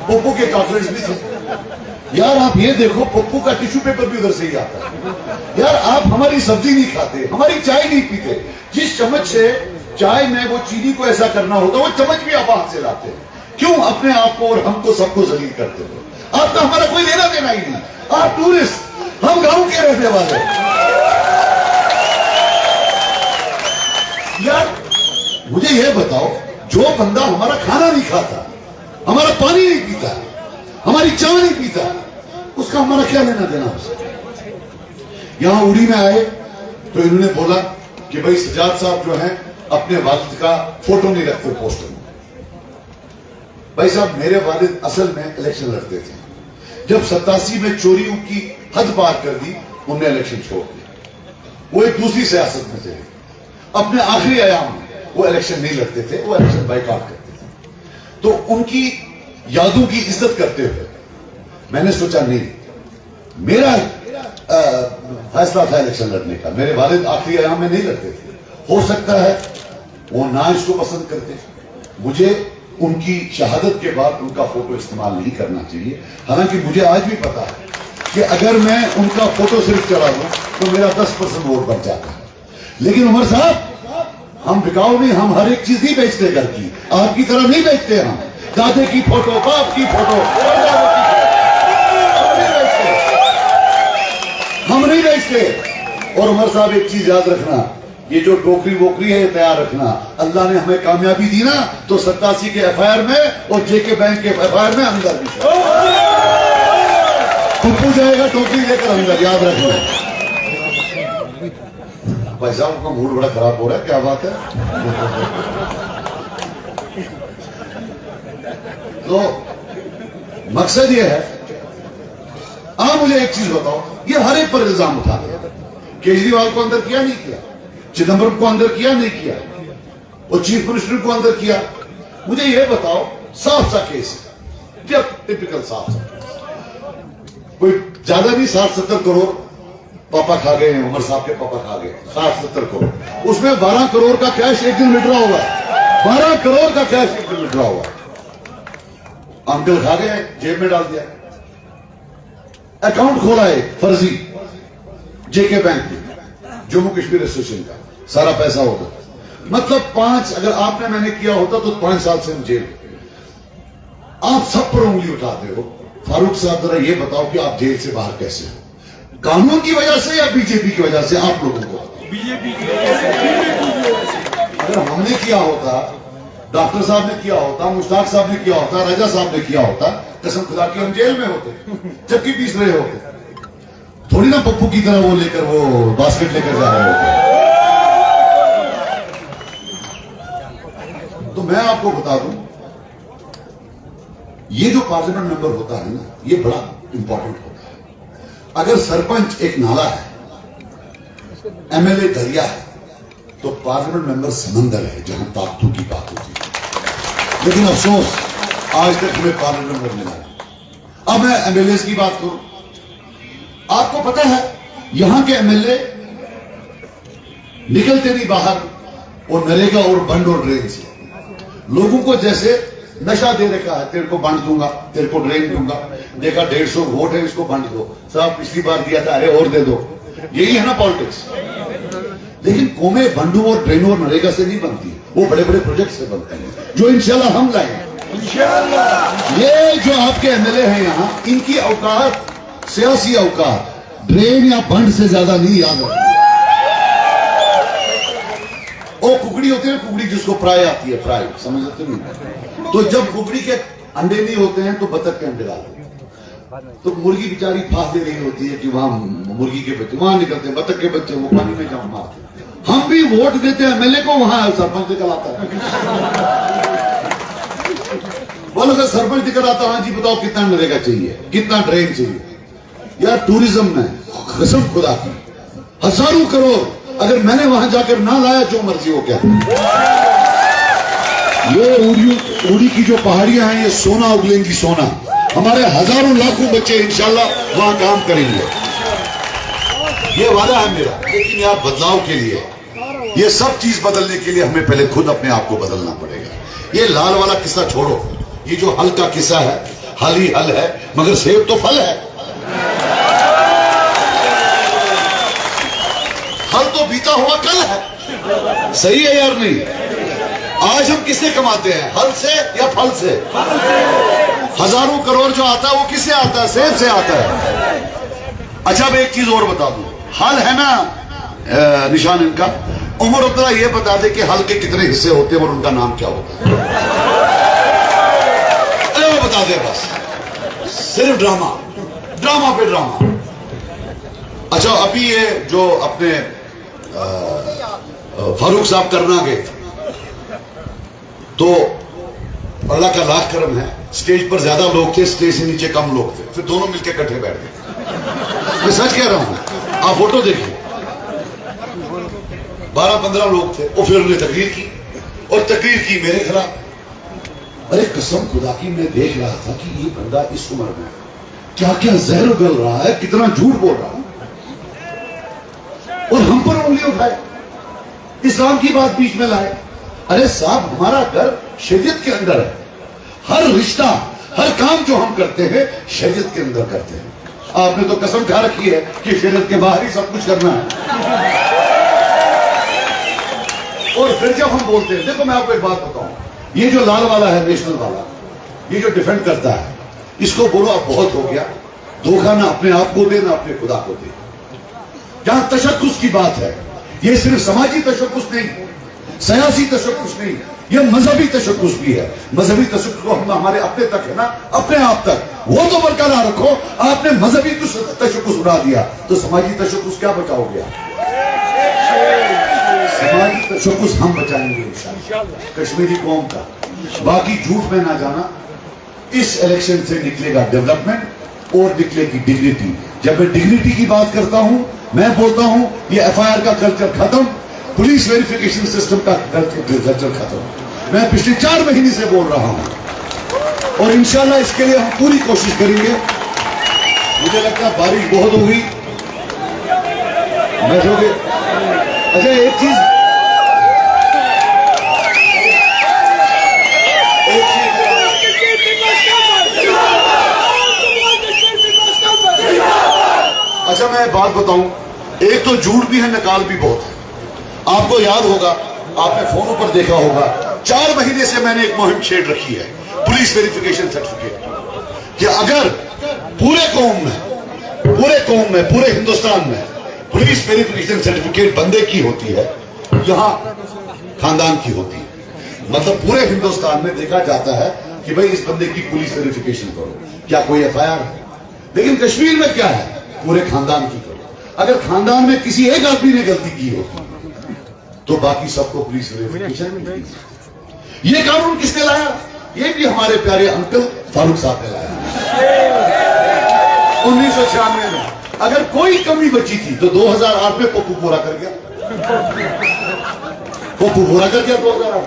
पप्पू के चॉकलेट्स भी थे। यार आप ये देखो, पप्पू का टिश्यू पेपर भी उधर से ही आता है। यार आप हमारी सब्जी नहीं खाते, हमारी चाय नहीं पीते, जिस चम्मच से चाय में वो चीनी को ऐसा करना होता वो चम्मच भी आप हाथ से लाते हैं। क्यों अपने आप को और हमको सबको जलील करते हो? आपका हमारा कोई लेना देना ही नहीं। आप टूरिस्ट, हम गांव के रहने वाले। यार मुझे यह बताओ, जो बंदा हमारा खाना नहीं खाता, हमारा पानी नहीं पीता, हमारी चाय नहीं पीता, उसका हमारा क्या लेना देना उससे? यहां उड़ी में आए तो इन्होंने बोला कि भाई सजाद साहब जो हैं अपने वालिद का फोटो नहीं रखते पोस्टर में। भाई साहब, मेरे वालिद असल में इलेक्शन लड़ते थे। जब 87 में चोरियों की हद पार कर दी, उन्होंने इलेक्शन छोड़ दिया। वो एक दूसरी सियासत में थे। अपने आखिरी आयाम में वो इलेक्शन नहीं लड़ते थे, वो इलेक्शन बाइकआउट करते थे। तो उनकी यादों की इज्जत करते हुए मैंने सोचा नहीं, मेरा फैसला था इलेक्शन लड़ने का। मेरे वालिद आखिरी आयाम में नहीं लड़ते थे, हो सकता है वो ना इसको पसंद करते, मुझे उनकी शहादत के बाद उनका फोटो इस्तेमाल नहीं करना चाहिए। हालांकि मुझे आज भी पता है कि अगर मैं उनका फोटो सिर्फ चला दूं तो मेरा 10% वोट बढ़ जाता है। लेकिन उमर साहब, हम बिकाऊ नहीं, हम हर एक चीज नहीं बेचते घर की, आपकी तरह नहीं बेचते। हम दादे की फोटो, बाप की फोटो, हम नहीं बेचते। और उमर साहब एक चीज याद रखना, ये जो टोकरी वोकरी है ये तैयार रखना। अल्लाह ने हमें कामयाबी दी ना तो 87 के FIR में और JK बैंक के FIR में अंदर भी पप्पू जाएगा टोकरी लेकर अंदर, याद रखना। भाई साहब का मूड बड़ा खराब हो रहा है, क्या बात है? तो मकसद ये है, आप मुझे एक चीज बताओ, ये हर एक पर इल्जाम उठा दिया। केजरीवाल को अंदर किया नहीं किया, चिदंबरम को अंदर किया नहीं किया, और चीफ मिनिस्टर को अंदर किया। मुझे यह बताओ, साफ सा केस है, टिपिकल साफ सा, कोई ज्यादा नहीं, 60-70 करोड़ पापा खा गए हैं, उमर साहब के पापा खा गए 60-70 करोड़। उसमें 12 करोड़ का कैश एक दिन विड्रॉ हुआ, 12 करोड़ का कैश एक दिन विड्रॉ हुआ। अंकल खा गए, जेब में डाल दिया। अकाउंट खोला है फर्जी JK बैंक में, जम्मू कश्मीर एसोसिएशन का, सारा पैसा होगा। मतलब 5, अगर आपने मैंने किया होता तो 5 साल से हम जेल। आप सब पर उंगली उठाते हो। फारूक साहब जरा ये बताओ कि आप जेल से बाहर कैसे हो? कानून की वजह से या बीजेपी की वजह से? आप लोगों को बीजेपी की वजह से। अगर हमने किया होता, डॉक्टर साहब ने किया होता, मुश्ताक साहब ने किया होता, राजा साहब ने किया होता, कसम खुदा की हम जेल में होते, चक्की पीस रहे होते। थोड़ी ना पप्पू की तरह वो लेकर वो बास्केट लेकर जा रहे होते। तो मैं आपको बता दूं, ये जो पार्लियामेंट मेंबर होता है ना, ये बड़ा इंपॉर्टेंट होता है। अगर सरपंच एक नाला है, MLA दरिया है, तो पार्लियामेंट मेंबर समंदर है जहां ताकतों की बात होती है। लेकिन अफसोस आज तक हमें पार्लियामेंट मेंबर मिला। अब मैं MLAs की बात करूं, आपको पता है यहां के MLA निकलते नहीं बाहर, और नरेगा और बंड और ड्रेन से लोगों को जैसे नशा दे रखा है, तेरे को बंड दूंगा, तेरे को ड्रेन दूंगा, देखा 150 वोट है, इसको बंड दो, साहब पिछली बार दिया था, अरे और दे दो। यही है ना पॉलिटिक्स। लेकिन कौमें बंडू और ड्रेनों और नरेगा से नहीं बनती, वो बड़े बड़े प्रोजेक्ट से बनती है, जो इंशाल्लाह हम लाएंगे। ये जो आपके MLA हैं यहाँ, इनकी औकात, सियासी औकात ड्रेन या बंड से ज्यादा नहीं, याद रखना। वो कुकड़ी होती है, कुकड़ी जिसको फ्राई आती है, फ्राई समझ सकते नहीं। तो जब कुकड़ी के अंडे नहीं होते हैं तो बतख के अंडे डालते हैं, तो मुर्गी बेचारी फांस दे रही होती है कि वहां मुर्गी के बच्चे वहां निकलते हैं, बतख के बच्चे वो पानी में जाम मारते हैं। हम भी वोट देते हैं MLA को, वहां सरपंच निकल आता है। बोलो अगर सरपंच निकल आता, हाँ जी बताओ कितना नरेगा चाहिए, कितना ड्रेन चाहिए? यार टूरिज्म में कसम खुदा की हजारों करोड़, अगर मैंने वहां जाकर ना लाया, जो मर्जी हो क्या। ये उड़ी की जो पहाड़ियां हैं, ये सोना उगलेंगी, सोना। हमारे हजारों लाखों बच्चे इंशाल्लाह वहां काम करेंगे, ये वादा है मेरा। लेकिन यार बदलाव के लिए, ये सब चीज बदलने के लिए हमें पहले खुद अपने आप को बदलना पड़ेगा। ये लाल वाला किस्सा छोड़ो, ये जो हल का किस्सा है, हल ही हल है, मगर सेब तो फल है। हल तो बीता हुआ कल है। सही है यार नहीं? आज हम किससे कमाते हैं, हल से या फल से? हजारों करोड़ जो आता है वो किससे आता है? सेब से आता है। अच्छा अब एक चीज और बता दूं, हल है ना निशान इनका, उमर अब्दुल्ला ये बता दे कि हल के कितने हिस्से होते हैं और उनका नाम क्या होता है? अरे वो बता दे बस, सिर्फ ड्रामा, ड्रामा पे ड्रामा। अच्छा अभी ये जो अपने फारूक साहब करना गए तो अल्लाह का लाख करम है, स्टेज पर ज्यादा लोग थे, स्टेज से नीचे कम लोग थे, फिर दोनों मिलकर इकट्ठे बैठ गए। मैं सच कह रहा हूं, आप फोटो देखिए, 12-15 लोग थे, और फिर उन्होंने तकरीर की और तकरीर की मेरे खिलाफ। अरे कसम खुदा की मैं देख रहा था कि ये बंदा इस उम्र में क्या क्या जहर उगल रहा है, कितना झूठ बोल रहा है, और हम पर उंगली उठाए, इस्लाम की बात बीच में लाए। अरे साहब हमारा घर शरीयत के अंदर है, हर रिश्ता हर काम जो हम करते हैं शरीयत के अंदर करते हैं। आपने तो कसम खा रखी है कि शरीयत के बाहर ही सब कुछ करना है। और फिर जब हम बोलते हैं, देखो मैं आपको एक बात बताऊं, ये जो लाल वाला है, नेशनल वाला, ये जो डिफेंड करता है, इसको बोलो अब बहुत हो गया, धोखा ना अपने आप को दे ना अपने खुदा को दे। जहां तशक्कुस की बात है, ये सिर्फ समाजी तशक्कुस नहीं, सियासी तशक्कुस नहीं, ये मजहबी तशक्कुस भी है। मजहबी तशक्कुस को हम हमारे अपने तक है ना, अपने आप तक, वो तो बरकरार रखो। आपने मजहबी तशक्कुस उड़ा दिया तो समाजी तशक्कुस क्या बचाओगे आप? समाजी तशक्कुस हम बचाएंगे इंशाअल्लाह, कश्मीरी कौम का। बाकी झूठ में ना जाना, इस इलेक्शन से निकलेगा डेवलपमेंट और निकलेगी डिग्निटी। जब मैं डिग्निटी की बात करता हूं, मैं बोलता हूं ये एफआईआर का कल्चर खत्म, पुलिस वेरिफिकेशन सिस्टम का कल्चर खत्म। मैं पिछले 4 महीने से बोल रहा हूं और इंशाल्लाह इसके लिए हम पूरी कोशिश करेंगे। मुझे लगता है बारिश बहुत हो गई, बैठोगे? अच्छा एक चीज अच्छा मैं बात बताऊं, एक तो झूठ भी है, नकाल भी बहुत है। आपको याद होगा, आपने फोनों पर देखा होगा, 4 महीने से मैंने एक मुहिम छेड़ रखी है, पुलिस वेरिफिकेशन सर्टिफिकेट, कि अगर पूरे कौम में पूरे हिंदुस्तान में पुलिस वेरिफिकेशन सर्टिफिकेट बंदे की होती है, यहां खानदान की होती है। मतलब पूरे हिंदुस्तान में देखा जाता है कि भाई इस बंदे की पुलिस वेरिफिकेशन करो, क्या कोई एफआईआर है? लेकिन कश्मीर में क्या है, पूरे खानदान की करो। अगर खानदान में किसी एक आदमी ने गलती की हो तो बाकी सबको पुलिस वेरिफिकेशन मिलेगी। ये कानून किसने लाया? ये भी हमारे प्यारे अंकल फारूक साहब ने लाया 1996 में। अगर कोई कमी बची थी तो 2008 में पप्पू पूरा कर गया, 2008।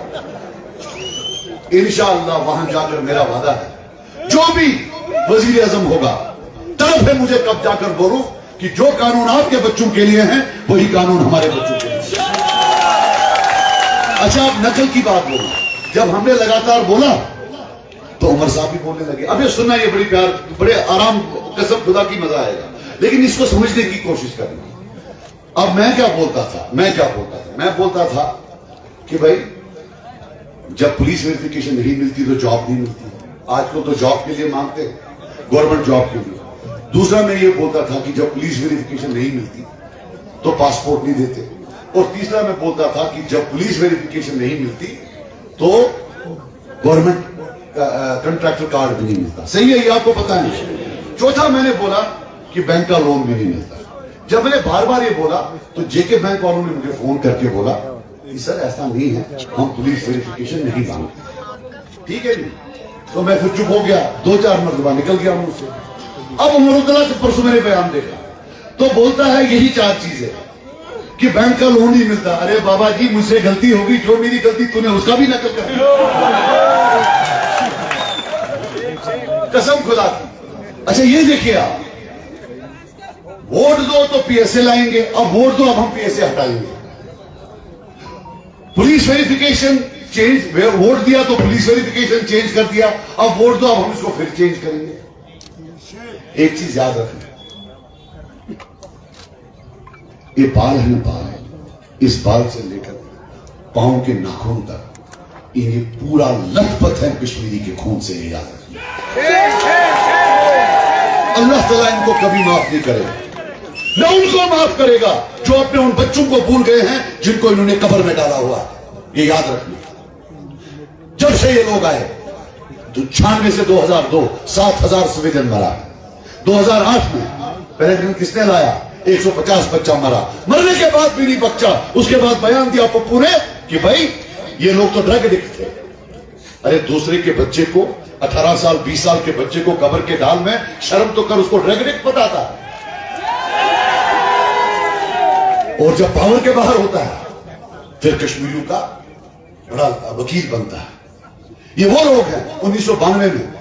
इंशाअल्लाह वहां जाकर मेरा वादा है, जो भी वजीर आजम होगा तरफ है मुझे कब जाकर बोलूं कि जो कानून आपके बच्चों के लिए हैं वही कानून हमारे बच्चों के लिए। अच्छा अब नकल की बात बोलूं, जब हमने लगातार बोला तो उमर साहब भी बोलने लगे। अब ये सुनना, ये बड़ी प्यार, बड़े आराम, कसम खुदा की मजा आएगा, लेकिन इसको समझने की कोशिश करनी। अब मैं क्या बोलता था, मैं बोलता था कि भाई जब पुलिस वेरिफिकेशन नहीं मिलती तो जॉब नहीं मिलती। आजकल तो जॉब के लिए मांगते हैं, गवर्नमेंट जॉब के लिए। दूसरा मैं ये बोलता था कि जब पुलिस वेरिफिकेशन नहीं मिलती तो पासपोर्ट नहीं देते। और तीसरा मैं बोलता था कि जब पुलिस वेरिफिकेशन नहीं मिलती तो गवर्नमेंट कंट्रैक्टर कार्ड भी नहीं मिलता। सही है, ये आपको पता नहीं। चौथा मैंने बोला कि बैंक का लोन भी नहीं मिलता। जब मैंने बार बार ये बोला तो जेके बैंक वालों ने मुझे फोन करके बोला कि सर ऐसा नहीं है, हम पुलिस वेरिफिकेशन नहीं मांगते। ठीक है जी, तो मैं फिर चुप हो गया, 2-4 मरतबा निकल गया मुझसे। अब उमर अब्दुल्ला से परसों मैंने बयान देखा तो बोलता है यही 4 चीजें कि बैंक का लोन नहीं मिलता। अरे बाबा जी मुझसे गलती होगी, जो मेरी गलती तूने उसका भी नकल कर दिया, कसम खुदा की। अच्छा ये देखिए आप, वोट दो तो पीएसए लाएंगे, अब वोट दो अब हम पीएसए हटाएंगे। पुलिस वेरिफिकेशन चेंज, वोट दिया तो पुलिस वेरिफिकेशन चेंज कर दिया, अब वोट दो, अब हम इसको फिर चेंज करेंगे। एक चीज याद रखना, ये बाल है ना, बाल, इस बाल से लेकर पांव के नाखून तक ये पूरा लथपथ है कश्मीरी के खून से, ये याद रखना। अल्लाह ताला इनको कभी माफ नहीं करेगा, न उनको माफ करेगा जो अपने उन बच्चों को भूल गए हैं जिनको इन्होंने कब्र में डाला हुआ, ये याद रखना। जब से ये लोग आए तो 96 से 2002 7,000 सिविलियन मरा। 2008 में पहले दिन किसने लाया, 150 बच्चा मरा, मरने के बाद भी नहीं बच्चा। उसके बाद बयान दिया पप्पू ने कि भाई ये लोग तो ड्रग एडिक्ट थे। अरे दूसरे के बच्चे को, 18 साल 20 साल के बच्चे को कब्र के ढाल में, शर्म तो कर, उसको ड्रग एडिक्ट बताता। और जब पावर के बाहर होता है फिर कश्मीरियों का बड़ा वकील बनता है। ये वो लोग हैं 1992 में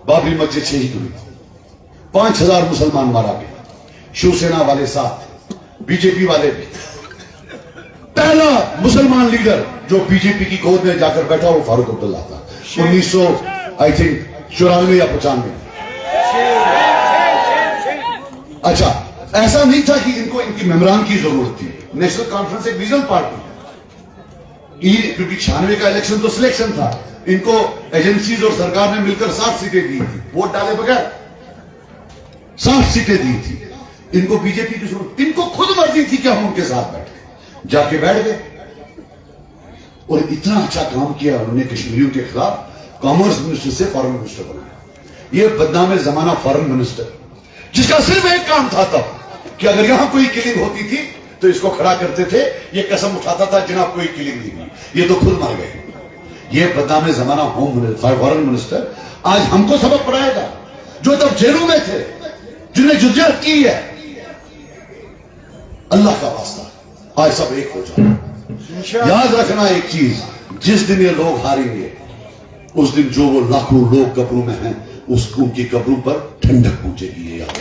बाबरी मस्जिद शहीद हुई, 5,000 मुसलमान मारा गया, शिवसेना वाले साथ, बीजेपी वाले भी। पहला मुसलमान लीडर जो बीजेपी की गोद में जाकर बैठा वो फारूक अब्दुल्ला था, 1994 या 95। अच्छा, ऐसा नहीं था कि इनको इनकी मेमरान की जरूरत थी। नेशनल कॉन्फ्रेंस एक रीजनल पार्टी है, क्योंकि 96 का इलेक्शन तो सिलेक्शन था, इनको एजेंसीज और सरकार ने मिलकर 7 सीटें दी थी, वोट डाले बगैर 7 सीटें दी थी। इनको बीजेपी की जरूरत, इनको खुद मर्जी थी कि हम उनके साथ बैठे, जाके बैठ गए। और इतना अच्छा काम किया उन्होंने कश्मीरियों के खिलाफ, कॉमर्स मिनिस्टर से फॉरेन मिनिस्टर बनाया। ये बदनाम जमाना फॉरेन मिनिस्टर, जिसका सिर्फ एक काम था तब कि अगर यहां कोई किलिंग होती थी तो इसको खड़ा करते थे, ये कसम उठाता था जनाब कोई किलिंग नहीं हुई। ये तो खुद मर गए। ये बदनाम जमाना फॉरेन मिनिस्टर आज हमको सबक पढ़ाएगा, जो तब जेलों में थे, जिन्हें जुर्रत की है। अल्लाह का वास्ता आज सब एक हो जाए। याद रखना एक चीज, जिस दिन ये लोग हारेंगे उस दिन जो वो लाखों लोग कब्रों में हैं उनकी कब्रों पर ठंडक पहुंचेगी। ये याद,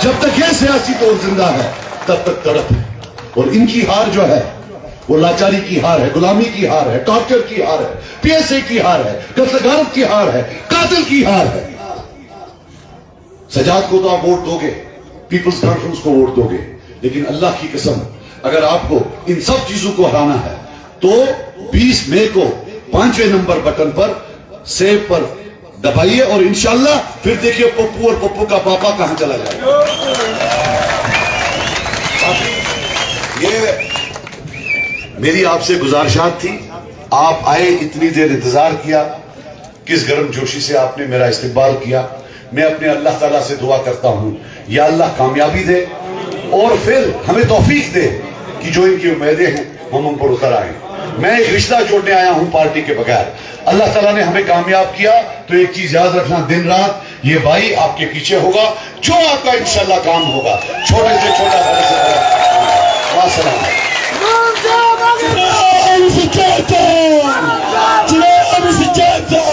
जब तक ये सियासी तौर जिंदा है तब तक तड़प है। और इनकी हार जो है वो लाचारी की हार है, गुलामी की हार है, टॉर्चर की हार है, पीएसए की हार है, कत्लगारत की हार है, कातिल की हार है। सजाद को तो आप वोट दोगे, पीपल्स कॉन्फ्रेंस को वोट दोगे, लेकिन अल्लाह की कसम अगर आपको इन सब चीजों को हराना है तो 20 मई को 5वें नंबर बटन पर सेव पर दबाइए और इंशाल्लाह फिर देखिए पप्पू और पप्पू का पापा कहां चला जाएगा। ये मेरी आपसे गुजारिशात थी, आप आए, इतनी देर इंतजार किया, किस गर्म जोशी से आपने मेरा इस्तकबाल किया। मैं अपने अल्लाह ताला से दुआ करता हूं या अल्लाह कामयाबी दे और फिर हमें तौफीक दे कि जो इनकी उम्मीदें हैं हम उन पर उतर आए। मैं एक रिश्ता जोड़ने आया हूं पार्टी के बगैर। अल्लाह ताला ने हमें कामयाब किया तो एक चीज याद रखना, दिन रात ये भाई आपके पीछे होगा, जो आपका इंशाल्लाह काम होगा, छोटे से छोटा, बड़े से बड़ा। वासलाम। Jibril Abisi Keita!